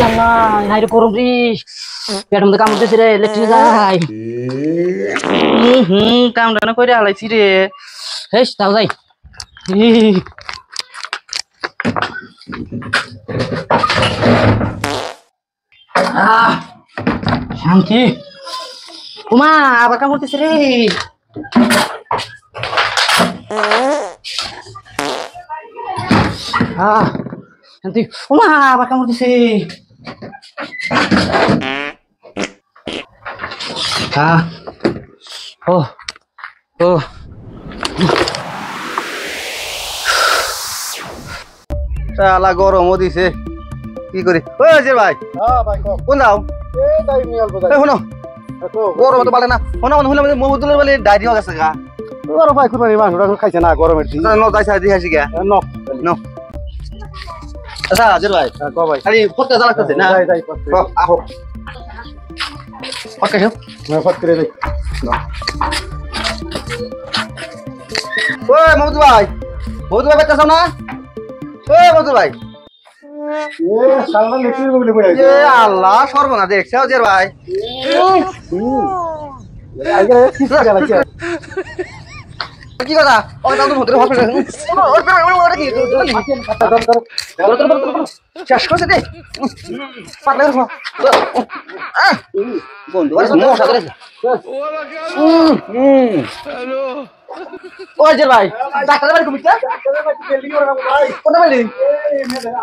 আল্লাহ নাইরে করম রে পেটের মধ্যে কামড় দিছে রে লেট্রিন যাই কামটা না কইরা আলাইছি রে হেস তাও যাই শান্তি উমা আবার কামড় দিছে রে শান্তি উমা আবার কামড় দিছে ও ও শালা গরমও দিছে কি করি ওই আজির ভাই ভাই কোন যাও শুনো গরম তো পালে না শোনা শুনলে মহুদুলের বলে ডায়রি হয়ে গেছে গা ভাই কুরবানি মাংস খাইছে না গরমের দিন ন তাই সাজি হাসি গা ন আচ্ছা আজির ভাই ক ভাই খালি ফটকা জ্বালাতেছে না যাই আহো ফটকা খেও ফট করে দেখ ওই মহুদুল ভাই বেচাছ না ওই মহুদুল ভাই সালমান লিখির বলে বলে এ আল্লাহ সর্বনা দেখছো আজির ভাই আগে কি করে লাগছে কি কথা ওই দাদু মহুদুল হসপিটাল ওরে কি শেষ করছে দে পাতলা করো বন্ধু আরে মশা ধরেছে হ্যালো ও আজির ভাই ডাক্তার বাড়ি কমিটা কোন বাড়ি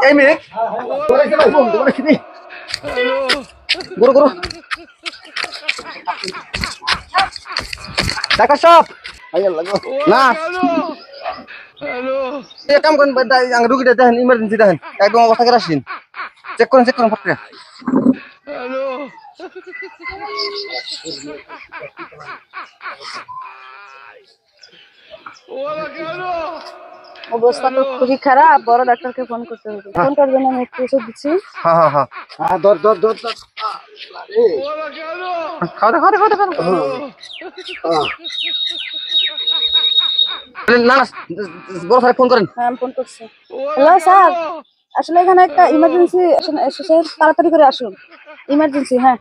এই মেয়ে গুরু গুরু ডাক্তার সাহেব না এক কাম করেন রুগীটা দেখেন ইমার্জেন্সি দেখেন একদম অবস্থা করে আসেন চেক করেন ফটকা অবস্থা তো খুবই খারাপ বড় ডাক্তারকে ফোন করতে হবে ফোন করার জন্য আমি একটু ওষুধ দিচ্ছি হ্যাঁ দর খাওয়া না বড় স্যার ফোন করেন হ্যাঁ আমি ফোন করছি হ্যালো স্যার আসলে এখানে একটা ইমার্জেন্সি এসেছে তাড়াতাড়ি করে আসুন ইমার্জেন্সি হ্যাঁ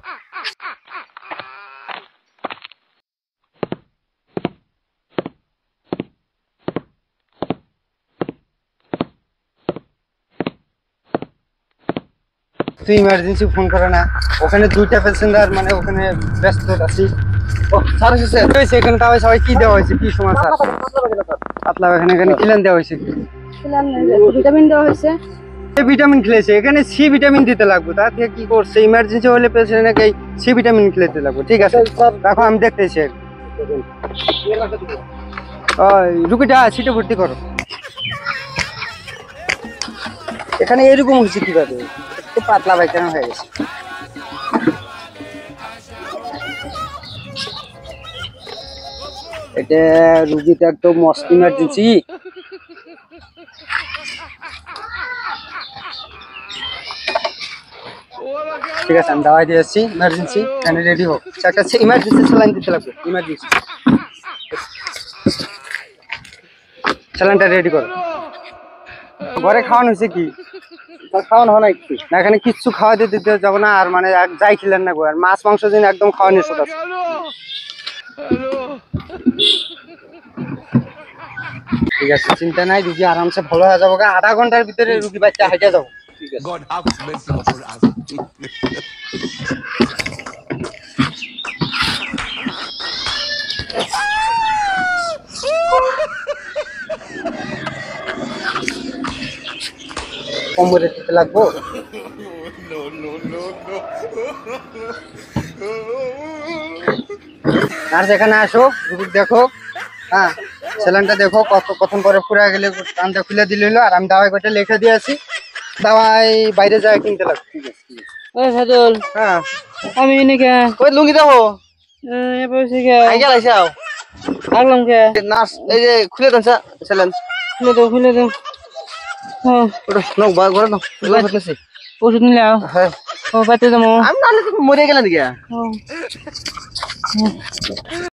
তুই ইমার্জেন্সি ফোন করে না ওখানে দুইটা প্যাসেঞ্জার মানে ওখানে ব্যস্ত আছি ও স্যার এসেছে এখানে তাও সবাই কি দেওয়া হয়েছে কি সমাচার পাতলা এখানে কিলেন দেওয়া হয়েছে ভিটামিন দেওয়া হয়েছে ভিটামিন খেলেছে এখানে সি ভিটামিন দিতে লাগবে তার থেকে কি করছে ইমার্জেন্সি হলে পেশেন্টকে সি ভিটামিন খেলাতে লাগবে ঠিক আছে রাখো আমি দেখতেছি ওই রুগীটা সিটে ভর্তি করো এখানে এরকম হয়েছে কিভাবে একটু পাতলা পায়খানা হয়ে গেছে এটা রুগীটা একদম মস্ত ইমার্জেন্সি ঠিক আছে আমি দাওয়াই দিয়ে আসছি ইমার্জেন্সি এখানে রেডি হোক একটা ইমার্জেন্সি স্যালাইন দিতে লাগবে ইমার্জেন্সি স্যালাইনটা রেডি করো ঘরে খাওয়ানো হয়েছে কি খাওয়ানো হয় না একটু না এখানে কিচ্ছু খাওয়াতে দিতে যাবো না আর মানে যাই খেলেন না গো আর মাছ মাংস দিন একদম খাওয়া নিষেধ আছে ঠিক আছে চিন্তা নাই রুগী আরামসে ভালো হয়ে যাবো আধা ঘন্টার ভিতরে রুগী বাচ্চা হাইটে যাবো ঠিক আছে God have mercy upon us. কোমরে দিতে লাগবো আর যেখানে আসো রুগী দেখো হ্যাঁ স্যালাইনটা দেখো কতক্ষণ পরে পুরা গেলে কানটা খুলে দিল আর আমি দাওয়াই করে লিখে দিয়ে আসি দাওয়াই বাইরে যায় কিনতে লাগবে ঠিক আছে ওই সাদুল হ্যাঁ আমি এনেকে ওই লুঙ্গি দাও এ বসে গে আই গেলাইছাও আগলাম কে নার্স এই যে খুলে দেন স্যালাইন খুলে দাও হ্যাঁ ওটা নাও ঘরে নাও ফেটনেছি ওষুধ নিলে হ্যাঁ ও পাতে দাও আমি নালে মরে গেলেন গিয়া ও